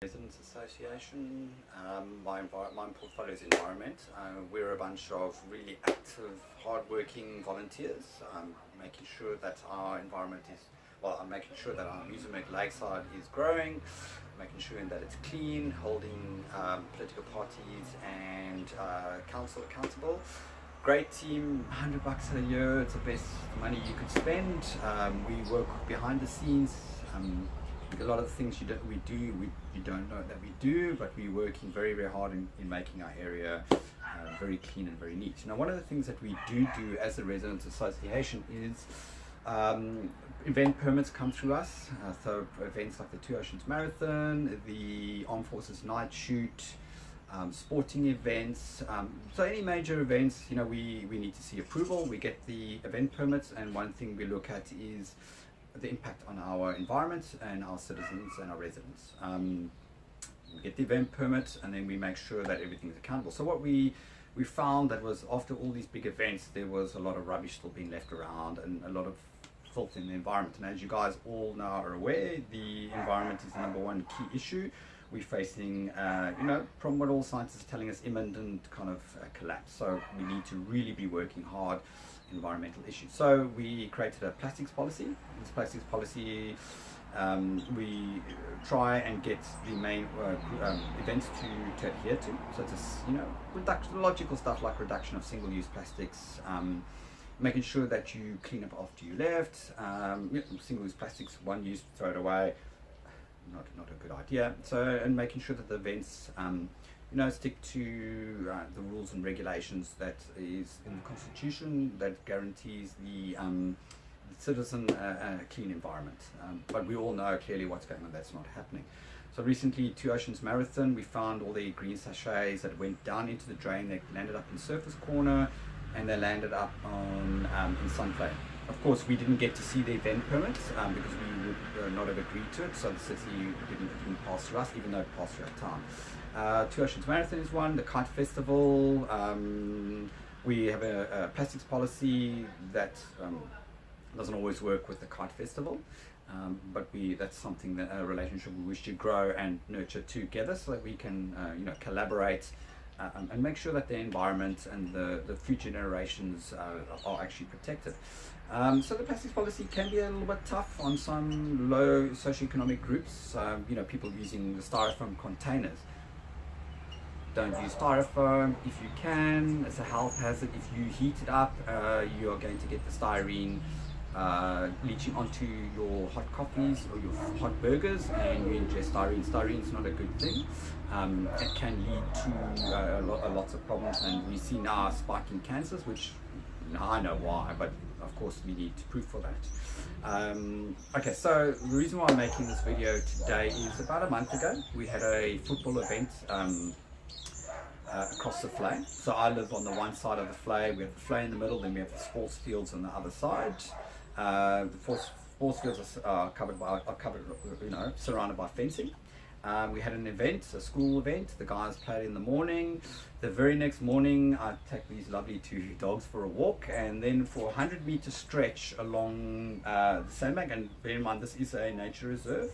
Residents Association. My portfolio is environment. We're a bunch of really active, hard-working volunteers, making sure that our environment is, I'm making sure that our Muizenberg Lakeside is growing, making sure that it's clean, holding political parties and council accountable. Great team, $100 a year, it's the best money you could spend. We work behind the scenes. A lot of the things you don't know that we do, but we're working very, very hard in making our area very clean and very neat. Now, one of the things that we do as a residents association is event permits come through us. So events like the Two Oceans Marathon, the Armed Forces Night Shoot, sporting events, so any major events, we need to see approval. We get the event permits, and one thing we look at is the impact on our environment and our citizens and our residents. We get the event permit, and then we make sure that everything is accountable. So what we found that was after all these big events, there was a lot of rubbish still being left around and a lot of filth in the environment. And as you guys all now are aware, the environment is the #1 key issue. We're facing, from what all scientists are telling us, imminent kind of collapse. So we need to really be working hard environmental issues. So we created a plastics policy. This plastics policy, we try and get the main events to adhere to. So it's logical stuff like reduction of single-use plastics, making sure that you clean up after you left. Single-use plastics, one use, throw it away. Not a good idea. So, and making sure that the events stick to the rules and regulations that is in the Constitution that guarantees the citizen a clean environment. But we all know clearly what's going on, that's not happening. So recently, Two Oceans Marathon, we found all the green sachets that went down into the drain. They landed up in Surface Corner, and they landed up on in Sunflame. Of course, we didn't get to see the event permits because we would not have agreed to it, so the city didn't pass through us, even though it passed through our town. Two Oceans Marathon is one, the Kite Festival. We have a plastics policy that doesn't always work with the Kite Festival, but that's something that a relationship we wish to grow and nurture together so that we can collaborate and make sure that the environment and the future generations are actually protected. So the plastics policy can be a little bit tough on some low socioeconomic groups. People using the styrofoam containers. Don't use styrofoam if you can. It's a health hazard. If you heat it up, you are going to get the styrene leaching onto your hot coffees or your hot burgers, and you ingest styrene. Styrene is not a good thing. It can lead to lots of problems, and we see now a spike in cancers, which I know why, but of course we need proof for that. Okay, so the reason why I'm making this video today is about a month ago we had a football event across the Flay. So I live on the one side of the Flay. We have the Flay in the middle, then we have the sports fields on the other side. The sports fields are surrounded by fencing. We had an event, a school event. The guys played in the morning. The very next morning, I take these lovely two dogs for a walk, and then for a 100-meter stretch along the sandbank, and bear in mind this is a nature reserve,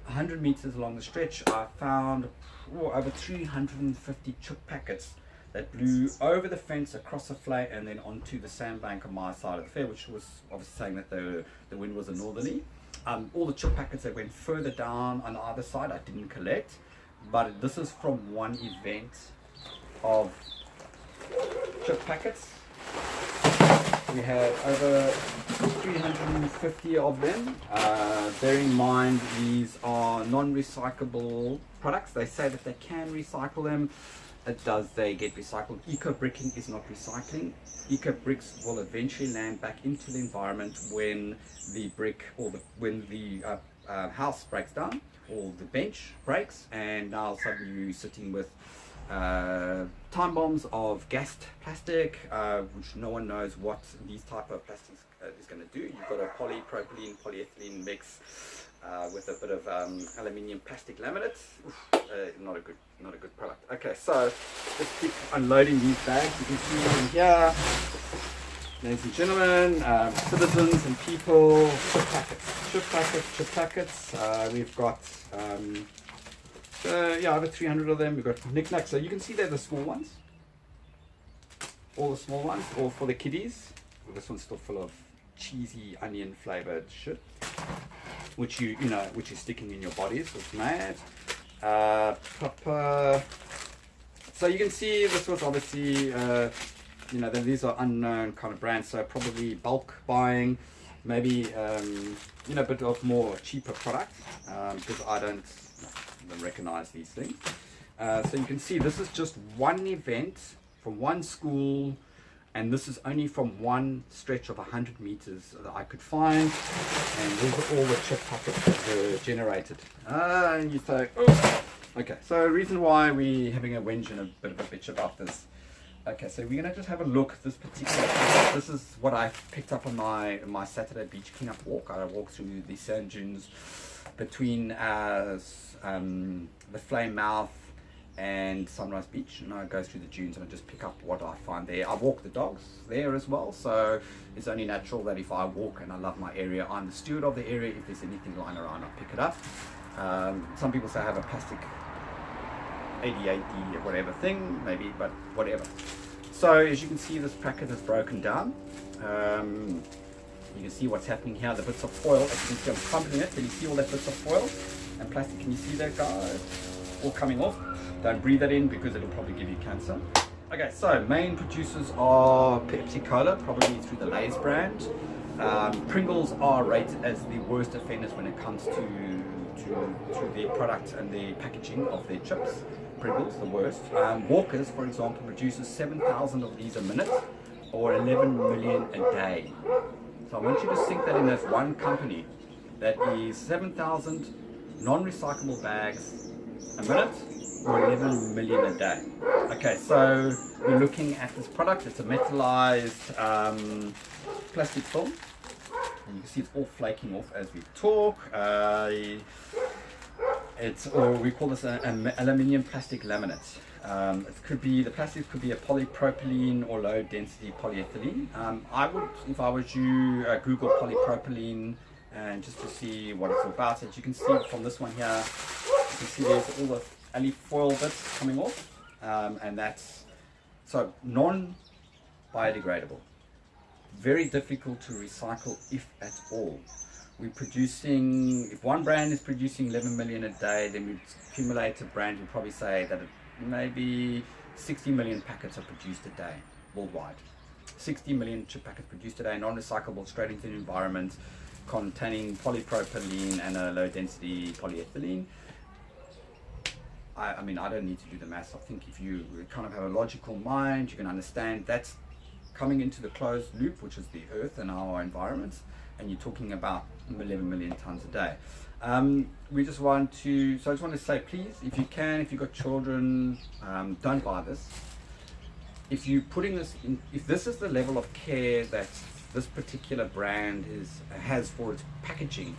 100 meters along the stretch, I found over 350 chip packets that blew over the fence, across the Flay, and then onto the sandbank on my side of the fair, which was obviously saying that the wind was a northerly. All the chip packets that went further down on the other side I didn't collect, but this is from one event of chip packets. We had over 350 of them. Bear in mind these are non-recyclable products. They say that they can recycle them. They get recycled? Eco-bricking is not recycling. Eco-bricks will eventually land back into the environment when the brick or when the house breaks down or the bench breaks, and now suddenly you're sitting with time bombs of gassed plastic, which no one knows what these type of plastics is going to do. You've got a polypropylene, polyethylene mix with a bit of aluminium plastic laminate. Not a good product. Okay, so let's keep unloading these bags. You can see them here, ladies and gentlemen, citizens and people. Chip packets. We've got So yeah, over 300 of them. We've got knickknacks. So you can see they're the small ones. All the small ones, all for the kiddies. Well, this one's still full of cheesy onion flavored shit, which which is sticking in your body, so it's mad. Proper. So you can see this was obviously, that these are unknown kind of brands, so probably bulk buying, maybe, a bit of more cheaper product, because I don't recognize these things. So you can see this is just one event from one school, and this is only from one stretch of 100 meters that I could find, and these are all the chip packets that were generated. And you say, oh, okay, so the reason why we're having a whinge and a bit of a bitch about this. Okay, so we're gonna just have a look at this particular. This is what I picked up on my Saturday beach cleanup walk. I walked through the sand dunes between the Flame Mouth and Sunrise Beach, and I go through the dunes and I just pick up what I find there. I walk the dogs there as well, so it's only natural that if I walk and I love my area, I'm the steward of the area. If there's anything lying around, I pick it up. Some people say I have a plastic ADHD or whatever thing, maybe, but whatever. So as you can see, this packet is broken down. You can see what's happening here, the bits of foil. As you can see, I'm crumpling it. Can you see all that bits of foil and plastic? Can you see that, guys? All coming off. Don't breathe that in because it'll probably give you cancer. Okay, so main producers are Pepsi Cola, probably through the Lay's brand. Pringles are rated as the worst offenders when it comes to their product and the packaging of their chips. Pringles, the worst. Walker's, for example, produces 7,000 of these a minute, or 11 million a day. So I want you to think that in as one company, that is 7,000 non-recyclable bags a minute, or 11 million a day. Okay, so we're looking at this product. It's a metallized plastic film. And you can see it's all flaking off as we talk. We call this an aluminium plastic laminate. The plastic could be a polypropylene or low density polyethylene. I would, if I was you, Google polypropylene and just to see what it's about. As you can see from this one here, you can see there's all the alloy foil bits coming off, and that's so non-biodegradable. Very difficult to recycle, if at all. We're producing, if one brand is producing 11 million a day, then we accumulate a brand, we'll probably say that maybe 60 million packets are produced a day worldwide. 60 million chip packets produced a day, non-recyclable, straight into the environment, containing polypropylene and a low density polyethylene. I mean, I don't need to do the maths. I think if you kind of have a logical mind, you can understand that's coming into the closed loop, which is the earth and our environment, and you're talking about 11 million tons a day. We just want to, so I just want to say, please, if you can, if you've got children, don't buy this. If you're putting this in, if this is the level of care that this particular brand has for its packaging,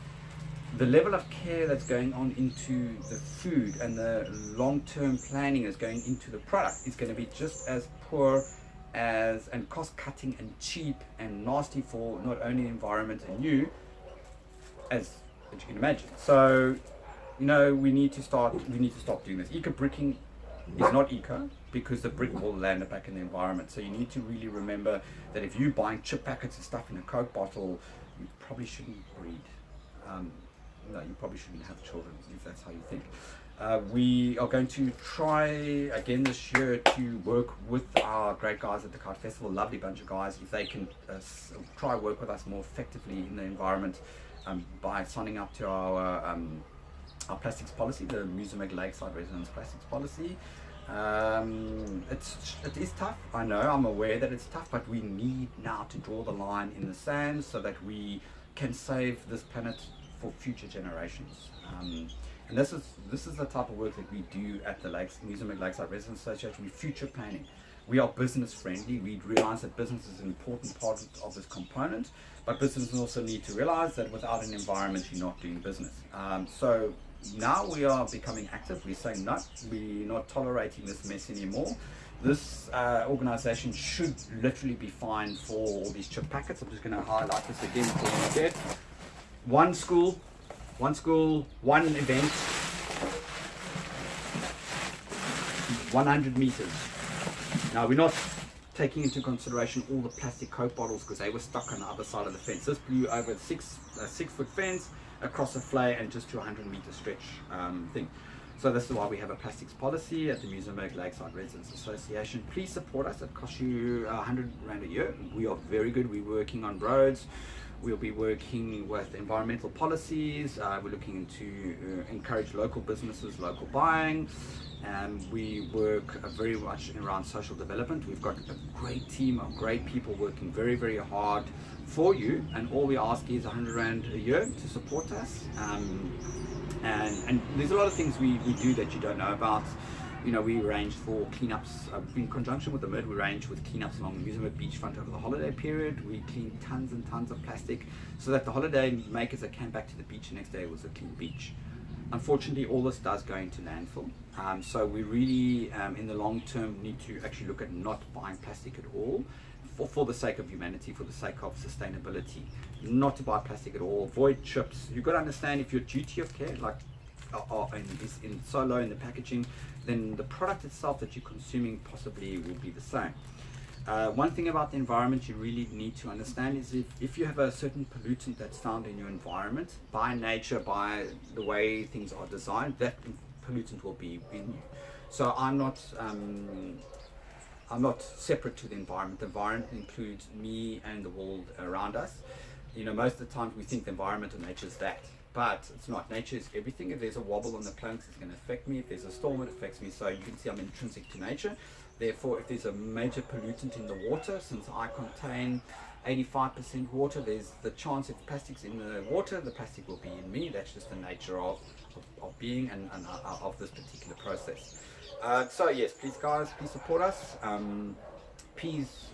the level of care that's going on into the food and the long-term planning that's going into the product is going to be just as poor as, and cost-cutting and cheap and nasty for not only the environment and you, as you can imagine. So, we need to stop doing this. Eco bricking is not eco because the brick will land back in the environment. So you need to really remember that if you're buying chip packets and stuff in a Coke bottle, you probably shouldn't breed. No, you probably shouldn't have children if that's how you think. We are going to try again this year to work with our great guys at the Kite Festival, lovely bunch of guys, if they can try work with us more effectively in the environment by signing up to our plastics policy, the Muizenberg Lakeside Residence Plastics Policy. It is tough, I know, I'm aware that it's tough, but we need now to draw the line in the sand so that we can save this planet for future generations. And this is the type of work that we do at the Muizenberg Lakeside Residents Association. We're future planning. We are business friendly. We realize that business is an important part of this component, but businesses also need to realize that without an environment, you're not doing business. So now we are becoming active. We're saying no, we're not tolerating this mess anymore. This organization should literally be fined for all these chip packets. I'm just going to highlight this again for you there. One school, one event, 100 meters. Now we're not taking into consideration all the plastic Coke bottles because they were stuck on the other side of the fence. This blew over a 6-foot fence across a flay and just to a 100-meter stretch thing. So this is why we have a plastics policy at the Muizenberg Lakeside Residents Association. Please support us. It costs you 100 Rand a year. We are very good. We're working on roads. We'll be working with environmental policies. We're looking to encourage local businesses, local buying. We work very much around social development. We've got a great team of great people working very, very hard for you. And all we ask is 100 Rand a year to support us. And there's a lot of things we do that you don't know about. You know, we arrange for cleanups in conjunction with the MID. We arrange with cleanups along the Muizenberg beachfront over the holiday period. We clean tons and tons of plastic so that the holiday makers that came back to the beach the next day was a clean beach. Unfortunately, all this does go into landfill. So we really, in the long term, need to actually look at not buying plastic at all for the sake of humanity, for the sake of sustainability. Not to buy plastic at all. Avoid chips. You've got to understand, if your duty of care is so low in the packaging, then the product itself that you're consuming possibly will be the same. One thing about the environment you really need to understand is if you have a certain pollutant that's found in your environment, by nature, by the way things are designed, that pollutant will be in you. So I'm not separate to the environment. The environment includes me and the world around us. You know, most of the time we think the environment or nature is that, but it's not. Nature is everything. If there's a wobble on the planks, it's going to affect me. If there's a storm, it affects me. So you can see I'm intrinsic to nature. Therefore, if there's a major pollutant in the water, since I contain 85% water, there's the chance if plastic's in the water, the plastic will be in me. That's just the nature of being and of this particular process. So yes, please guys, please support us. Please,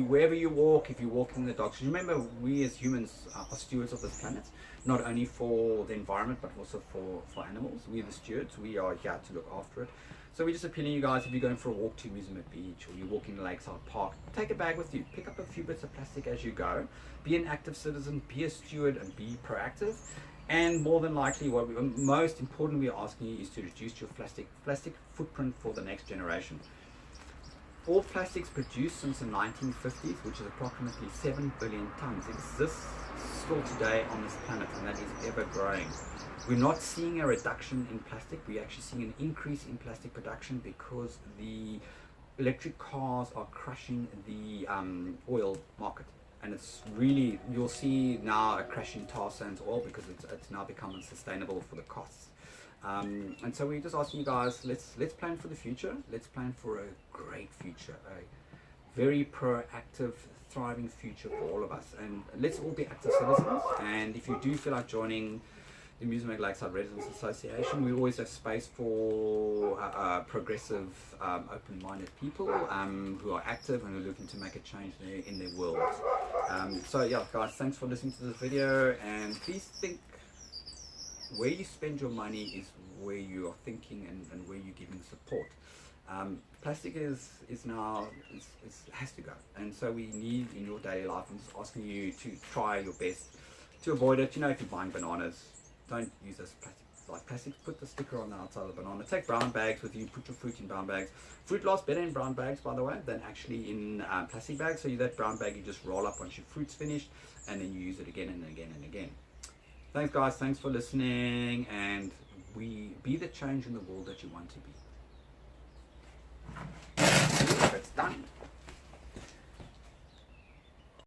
wherever you walk, if you're walking the dogs, remember we as humans are stewards of this planet, not only for the environment but also for animals. We're the stewards. We are here to look after it. So we're just appealing to you guys, if you're going for a walk to Muizenberg Beach or you're walking the Lakeside Park, take a bag with you. Pick up a few bits of plastic as you go. Be an active citizen, be a steward and be proactive. And more than likely, what most important we're asking you is to reduce your plastic footprint for the next generation. All plastics produced since the 1950s, which is approximately 7 billion tons, exists still today on this planet, and that is ever growing. We're not seeing a reduction in plastic. We're actually seeing an increase in plastic production because the electric cars are crushing the oil market. And it's really, you'll see now a crash in tar sands oil because it's now become unsustainable for the costs. And so we're just asking you guys, let's plan for the future. Let's plan for a great future, a very proactive, thriving future for all of us. And let's all be active citizens. And if you do feel like joining the Muizenberg Lakeside Residents Association, we always have space for progressive, open-minded people who are active and are looking to make a change in their world. So yeah, guys, thanks for listening to this video, and please think where you spend your money is where you are thinking and where you're giving support. Plastic is now has to go, and so we need in your daily life. I'm just asking you to try your best to avoid it. You know, if you're buying bananas, don't use this plastic. Put the sticker on the outside of the banana. Take brown bags with you. Put your fruit in brown bags. Fruit lasts better in brown bags, by the way, than actually in plastic bags. So that brown bag you just roll up once your fruit's finished, and then you use it again and again and again. Thanks guys, thanks for listening, and be the change in the world that you want to be.